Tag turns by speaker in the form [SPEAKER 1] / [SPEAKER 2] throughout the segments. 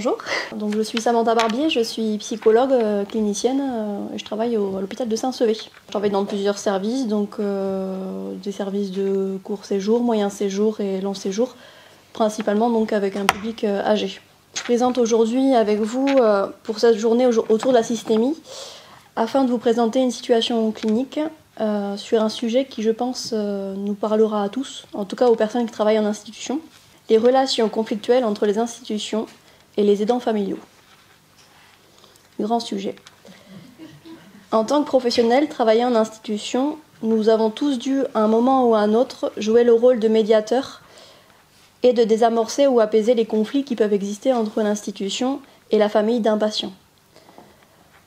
[SPEAKER 1] Bonjour, donc je suis Samantha Barbier, je suis psychologue clinicienne et je travaille à l'hôpital de Saint-Sevé. Je travaille dans plusieurs services, donc des services de court séjour, moyen séjour et long séjour, principalement donc avec un public âgé. Je présente aujourd'hui avec vous pour cette journée autour de la systémie afin de vous présenter une situation clinique sur un sujet qui, je pense, nous parlera à tous, en tout cas aux personnes qui travaillent en institution, les relations conflictuelles entre les institutions et les aidants familiaux. Grand sujet. En tant que professionnels travaillant en institution, nous avons tous dû, à un moment ou à un autre, jouer le rôle de médiateur et de désamorcer ou apaiser les conflits qui peuvent exister entre l'institution et la famille d'un patient.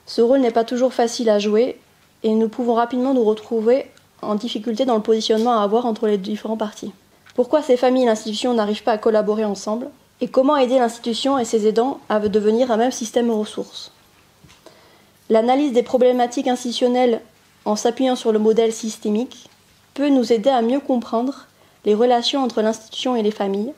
[SPEAKER 1] Ce rôle n'est pas toujours facile à jouer et nous pouvons rapidement nous retrouver en difficulté dans le positionnement à avoir entre les différents parties. Pourquoi ces familles et l'institution n'arrivent pas à collaborer ensemble? Et comment aider l'institution et ses aidants à devenir un même système de ressources? L'analyse des problématiques institutionnelles en s'appuyant sur le modèle systémique peut nous aider à mieux comprendre les relations entre l'institution et les familles,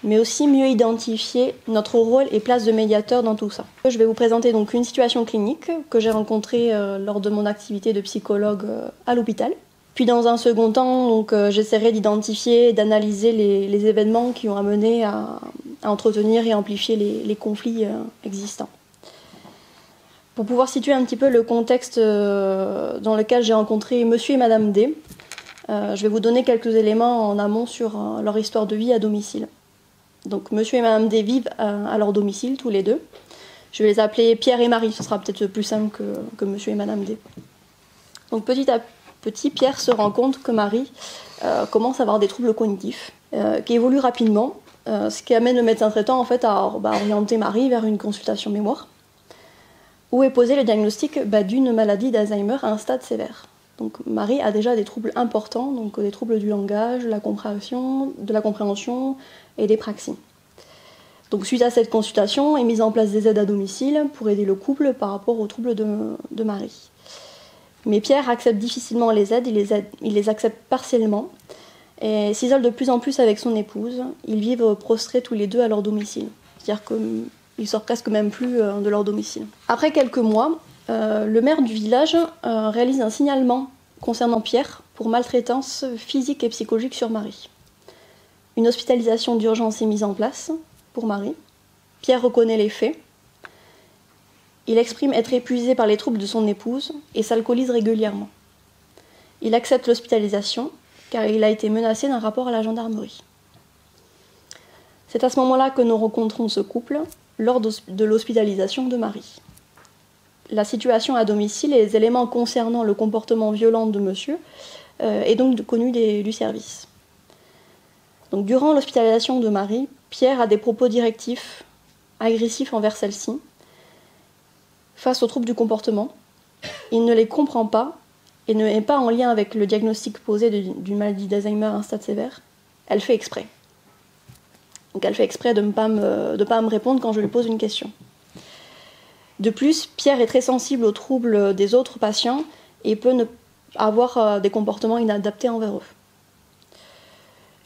[SPEAKER 1] mais aussi mieux identifier notre rôle et place de médiateur dans tout ça. Je vais vous présenter donc une situation clinique que j'ai rencontrée lors de mon activité de psychologue à l'hôpital. Puis dans un second temps, j'essaierai d'identifier et d'analyser les événements qui ont amené à entretenir et amplifier les conflits existants. Pour pouvoir situer un petit peu le contexte dans lequel j'ai rencontré monsieur et madame D, je vais vous donner quelques éléments en amont sur leur histoire de vie à domicile. Donc monsieur et madame D vivent à leur domicile, tous les deux. Je vais les appeler Pierre et Marie, ce sera peut-être plus simple que monsieur et madame D. Donc petit à petit, Pierre se rend compte que Marie commence à avoir des troubles cognitifs qui évoluent rapidement, ce qui amène le médecin traitant en fait, à orienter Marie vers une consultation mémoire, où est posé le diagnostic d'une maladie d'Alzheimer à un stade sévère. Donc Marie a déjà des troubles importants, donc des troubles du langage, de la compréhension et des praxies. Donc suite à cette consultation, est mise en place des aides à domicile pour aider le couple par rapport aux troubles de Marie. Mais Pierre accepte difficilement les aides, il les accepte partiellement et s'isole de plus en plus avec son épouse. Ils vivent prostrés tous les deux à leur domicile, c'est-à-dire qu'ils sortent presque même plus de leur domicile. Après quelques mois, le maire du village réalise un signalement concernant Pierre pour maltraitance physique et psychologique sur Marie. Une hospitalisation d'urgence est mise en place pour Marie. Pierre reconnaît les faits. Il exprime être épuisé par les troubles de son épouse et s'alcoolise régulièrement. Il accepte l'hospitalisation car il a été menacé d'un rapport à la gendarmerie. C'est à ce moment-là que nous rencontrons ce couple lors de l'hospitalisation de Marie. La situation à domicile et les éléments concernant le comportement violent de monsieur est donc connue du service. Donc, durant l'hospitalisation de Marie, Pierre a des propos directifs, agressifs envers celle-ci. Face aux troubles du comportement, il ne les comprend pas et ne est pas en lien avec le diagnostic posé d'une maladie d'Alzheimer à un stade sévère. Elle fait exprès. Donc elle fait exprès de ne pas me répondre quand je lui pose une question. De plus, Pierre est très sensible aux troubles des autres patients et peut avoir des comportements inadaptés envers eux.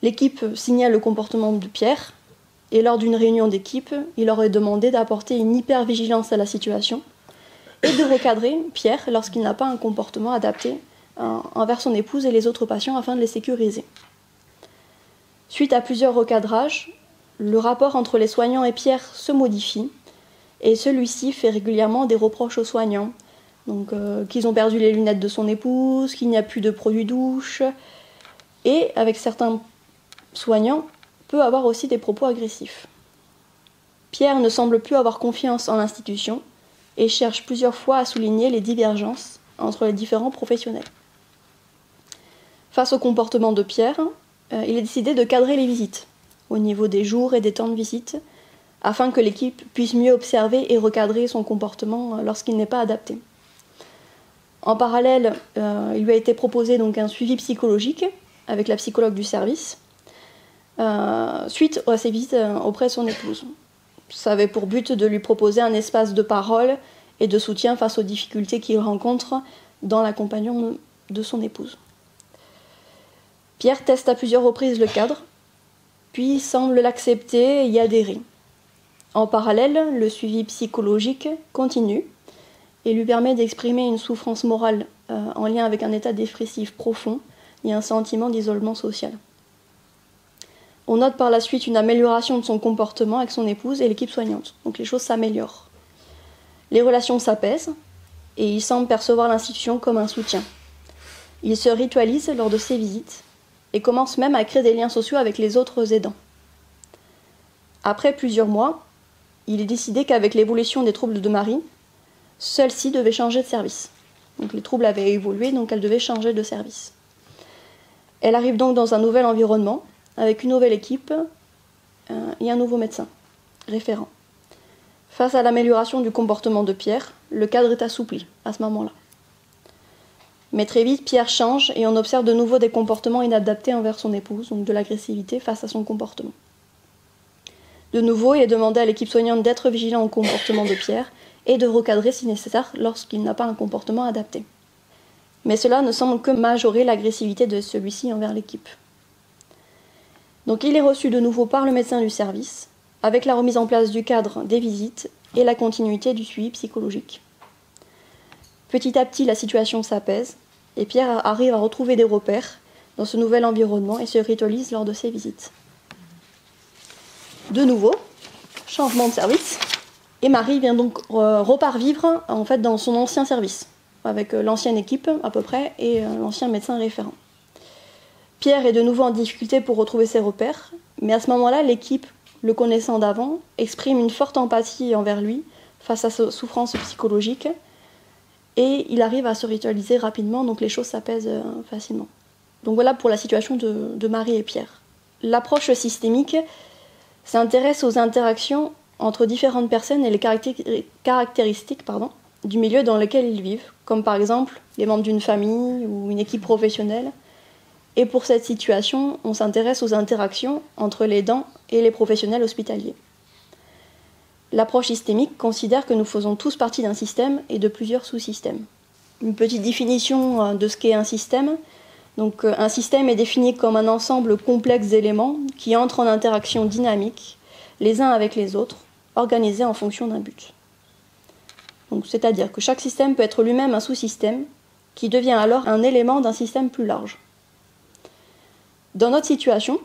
[SPEAKER 1] L'équipe signale le comportement de Pierre et lors d'une réunion d'équipe, il leur est demandé d'apporter une hypervigilance à la situation et de recadrer Pierre lorsqu'il n'a pas un comportement adapté envers son épouse et les autres patients afin de les sécuriser. Suite à plusieurs recadrages, le rapport entre les soignants et Pierre se modifie et celui-ci fait régulièrement des reproches aux soignants, donc qu'ils ont perdu les lunettes de son épouse, qu'il n'y a plus de produits douche et avec certains soignants peut avoir aussi des propos agressifs. Pierre ne semble plus avoir confiance en l'institution et cherche plusieurs fois à souligner les divergences entre les différents professionnels. Face au comportement de Pierre, il est décidé de cadrer les visites au niveau des jours et des temps de visite afin que l'équipe puisse mieux observer et recadrer son comportement lorsqu'il n'est pas adapté. En parallèle, il lui a été proposé donc un suivi psychologique avec la psychologue du service suite à ses visites auprès de son épouse. Ça avait pour but de lui proposer un espace de parole et de soutien face aux difficultés qu'il rencontre dans l'accompagnement de son épouse. Pierre teste à plusieurs reprises le cadre, puis semble l'accepter et y adhérer. En parallèle, le suivi psychologique continue et lui permet d'exprimer une souffrance morale en lien avec un état dépressif profond et un sentiment d'isolement social. On note par la suite une amélioration de son comportement avec son épouse et l'équipe soignante. Donc les choses s'améliorent. Les relations s'apaisent et il semble percevoir l'institution comme un soutien. Il se ritualise lors de ses visites et commence même à créer des liens sociaux avec les autres aidants. Après plusieurs mois, il est décidé qu'avec l'évolution des troubles de Marie, celle-ci devait changer de service. Donc les troubles avaient évolué, donc elle devait changer de service. Elle arrive donc dans un nouvel environnement, avec une nouvelle équipe et un nouveau médecin référent. Face à l'amélioration du comportement de Pierre, le cadre est assoupli à ce moment-là. Mais très vite, Pierre change et on observe de nouveau des comportements inadaptés envers son épouse, donc de l'agressivité face à son comportement. De nouveau, il est demandé à l'équipe soignante d'être vigilant au comportement de Pierre et de recadrer si nécessaire lorsqu'il n'a pas un comportement adapté. Mais cela ne semble que majorer l'agressivité de celui-ci envers l'équipe. Donc il est reçu de nouveau par le médecin du service, avec la remise en place du cadre des visites et la continuité du suivi psychologique. Petit à petit, la situation s'apaise et Pierre arrive à retrouver des repères dans ce nouvel environnement et se ritualise lors de ses visites. De nouveau, changement de service, et Marie vient donc repart vivre en fait, dans son ancien service, avec l'ancienne équipe à peu près et l'ancien médecin référent. Pierre est de nouveau en difficulté pour retrouver ses repères, mais à ce moment-là, l'équipe, le connaissant d'avant, exprime une forte empathie envers lui face à sa souffrance psychologique et il arrive à se ritualiser rapidement, donc les choses s'apaisent facilement. Donc voilà pour la situation de Marie et Pierre. L'approche systémique s'intéresse aux interactions entre différentes personnes et les caractéristiques du milieu dans lequel ils vivent, comme par exemple les membres d'une famille ou une équipe professionnelle. Et pour cette situation, on s'intéresse aux interactions entre l'aidant et les professionnels hospitaliers. L'approche systémique considère que nous faisons tous partie d'un système et de plusieurs sous-systèmes. Une petite définition de ce qu'est un système. Donc, un système est défini comme un ensemble complexe d'éléments qui entrent en interaction dynamique, les uns avec les autres, organisés en fonction d'un but. Donc, c'est-à-dire que chaque système peut être lui-même un sous-système qui devient alors un élément d'un système plus large. Dans notre situation,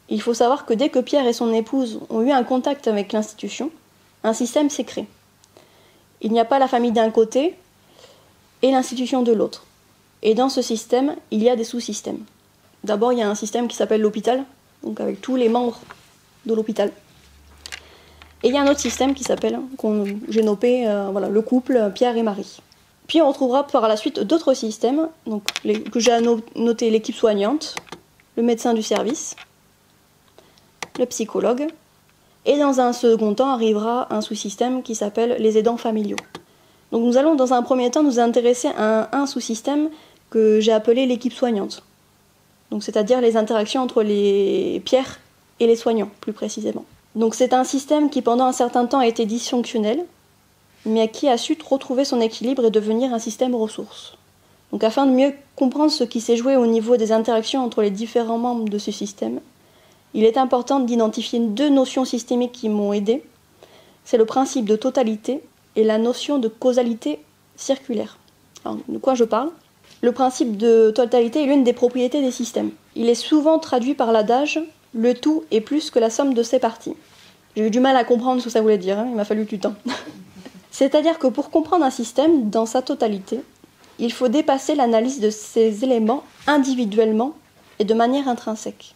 [SPEAKER 1] il faut savoir que dès que Pierre et son épouse ont eu un contact avec l'institution, un système s'est créé. Il n'y a pas la famille d'un côté et l'institution de l'autre. Et dans ce système, il y a des sous-systèmes. D'abord, il y a un système qui s'appelle l'hôpital, donc avec tous les membres de l'hôpital. Et il y a un autre système qui s'appelle, j'ai nommé le couple Pierre et Marie. Puis on retrouvera par la suite d'autres systèmes, donc, que j'ai noté l'équipe soignante, le médecin du service, le psychologue, et dans un second temps arrivera un sous-système qui s'appelle les aidants familiaux. Donc nous allons dans un premier temps nous intéresser à un sous-système que j'ai appelé l'équipe soignante. Donc c'est-à-dire les interactions entre les Pierre et les soignants, plus précisément. Donc c'est un système qui pendant un certain temps a été dysfonctionnel, mais qui a su retrouver son équilibre et devenir un système ressource. Donc afin de mieux comprendre ce qui s'est joué au niveau des interactions entre les différents membres de ce système, il est important d'identifier deux notions systémiques qui m'ont aidé. C'est le principe de totalité et la notion de causalité circulaire. Alors, de quoi je parle ? Le principe de totalité est l'une des propriétés des systèmes. Il est souvent traduit par l'adage « le tout est plus que la somme de ses parties ». J'ai eu du mal à comprendre ce que ça voulait dire, il m'a fallu du temps. C'est-à-dire que pour comprendre un système dans sa totalité, il faut dépasser l'analyse de ces éléments individuellement et de manière intrinsèque.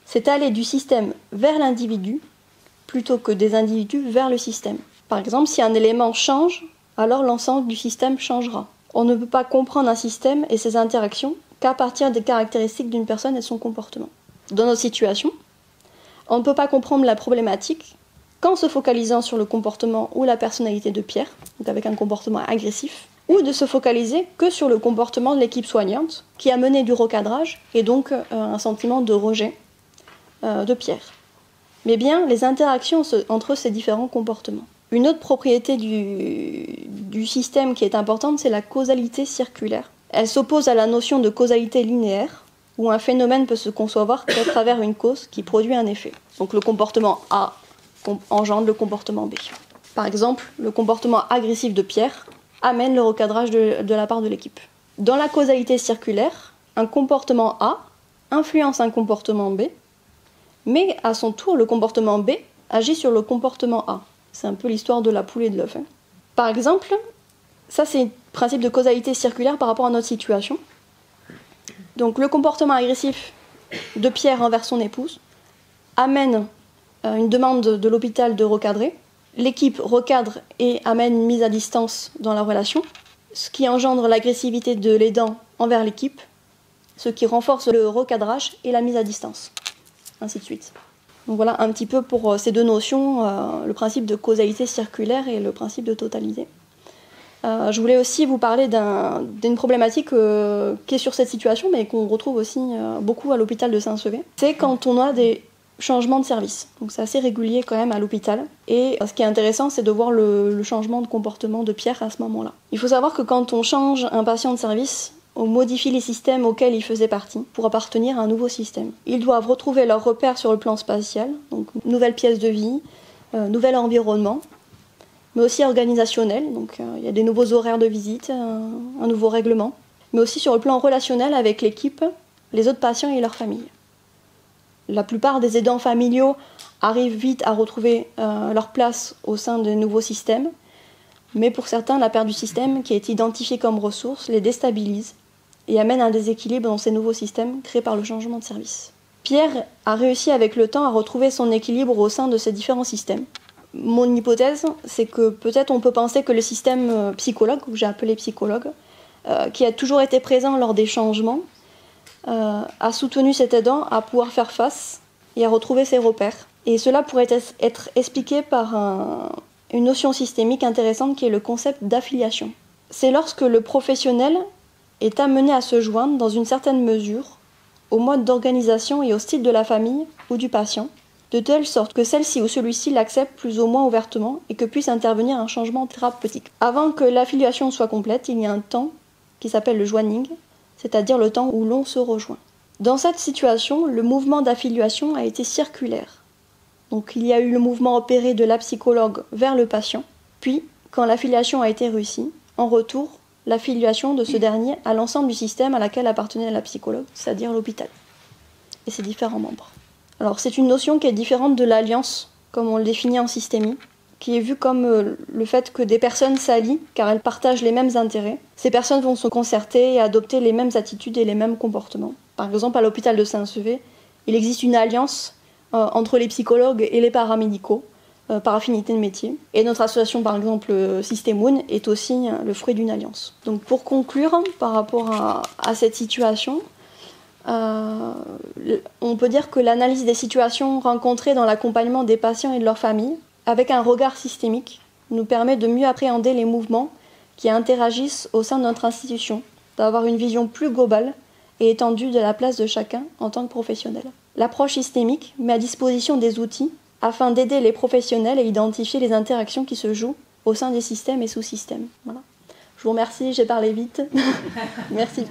[SPEAKER 1] C'est aller du système vers l'individu plutôt que des individus vers le système. Par exemple, si un élément change, alors l'ensemble du système changera. On ne peut pas comprendre un système et ses interactions qu'à partir des caractéristiques d'une personne et de son comportement. Dans notre situation, on ne peut pas comprendre la problématique qu'en se focalisant sur le comportement ou la personnalité de Pierre, donc avec un comportement agressif, ou de se focaliser que sur le comportement de l'équipe soignante, qui a mené du recadrage et donc un sentiment de rejet de Pierre. Mais bien les interactions entre ces différents comportements. Une autre propriété du système qui est importante, c'est la causalité circulaire. Elle s'oppose à la notion de causalité linéaire, où un phénomène peut se concevoir qu'à travers une cause qui produit un effet. Donc le comportement A engendre le comportement B. Par exemple, le comportement agressif de Pierre amène le recadrage de la part de l'équipe. Dans la causalité circulaire, un comportement A influence un comportement B, mais à son tour, le comportement B agit sur le comportement A. C'est un peu l'histoire de la poule et de l'œuf. Par exemple, ça c'est le principe de causalité circulaire par rapport à notre situation. Donc le comportement agressif de Pierre envers son épouse amène une demande de l'hôpital de recadrer. L'équipe recadre et amène une mise à distance dans la relation, ce qui engendre l'agressivité de l'aidant envers l'équipe, ce qui renforce le recadrage et la mise à distance, ainsi de suite. Donc voilà un petit peu pour ces deux notions, le principe de causalité circulaire et le principe de totalité. Je voulais aussi vous parler d'une problématique qui est sur cette situation, mais qu'on retrouve aussi beaucoup à l'hôpital de Saint-Sevé. C'est quand on a des changements de service. Donc c'est assez régulier quand même à l'hôpital. Et ce qui est intéressant, c'est de voir le changement de comportement de Pierre à ce moment-là. Il faut savoir que quand on change un patient de service, on modifie les systèmes auxquels il faisait partie pour appartenir à un nouveau système. Ils doivent retrouver leurs repères sur le plan spatial, donc nouvelle pièce de vie, nouvel environnement, mais aussi organisationnel, donc il y a des nouveaux horaires de visite, un nouveau règlement, mais aussi sur le plan relationnel avec l'équipe, les autres patients et leurs familles. La plupart des aidants familiaux arrivent vite à retrouver leur place au sein de nouveaux systèmes, mais pour certains, la perte du système qui est identifié comme ressource les déstabilise et amène un déséquilibre dans ces nouveaux systèmes créés par le changement de service. Pierre a réussi avec le temps à retrouver son équilibre au sein de ces différents systèmes. Mon hypothèse, c'est que peut-être on peut penser que le système psychologue, que j'ai appelé psychologue, qui a toujours été présent lors des changements, a soutenu cet aidant à pouvoir faire face et à retrouver ses repères. Et cela pourrait être expliqué par une notion systémique intéressante qui est le concept d'affiliation. C'est lorsque le professionnel est amené à se joindre dans une certaine mesure au mode d'organisation et au style de la famille ou du patient, de telle sorte que celle-ci ou celui-ci l'accepte plus ou moins ouvertement et que puisse intervenir un changement thérapeutique. Avant que l'affiliation soit complète, il y a un temps qui s'appelle le joining, c'est-à-dire le temps où l'on se rejoint. Dans cette situation, le mouvement d'affiliation a été circulaire. Donc il y a eu le mouvement opéré de la psychologue vers le patient, puis, quand l'affiliation a été réussie, en retour, l'affiliation de ce dernier à l'ensemble du système à laquelle appartenait la psychologue, c'est-à-dire l'hôpital, et ses différents membres. Alors c'est une notion qui est différente de l'alliance, comme on le définit en systémie, qui est vue comme le fait que des personnes s'allient car elles partagent les mêmes intérêts. Ces personnes vont se concerter et adopter les mêmes attitudes et les mêmes comportements. Par exemple, à l'hôpital de Saint-Sevé, il existe une alliance entre les psychologues et les paramédicaux, par affinité de métier. Et notre association, par exemple, Systemoun, est aussi le fruit d'une alliance. Donc pour conclure, par rapport à cette situation, on peut dire que l'analyse des situations rencontrées dans l'accompagnement des patients et de leurs familles, avec un regard systémique, nous permet de mieux appréhender les mouvements qui interagissent au sein de notre institution, d'avoir une vision plus globale et étendue de la place de chacun en tant que professionnel. L'approche systémique met à disposition des outils afin d'aider les professionnels à identifier les interactions qui se jouent au sein des systèmes et sous-systèmes. Voilà. Je vous remercie, j'ai parlé vite. Merci.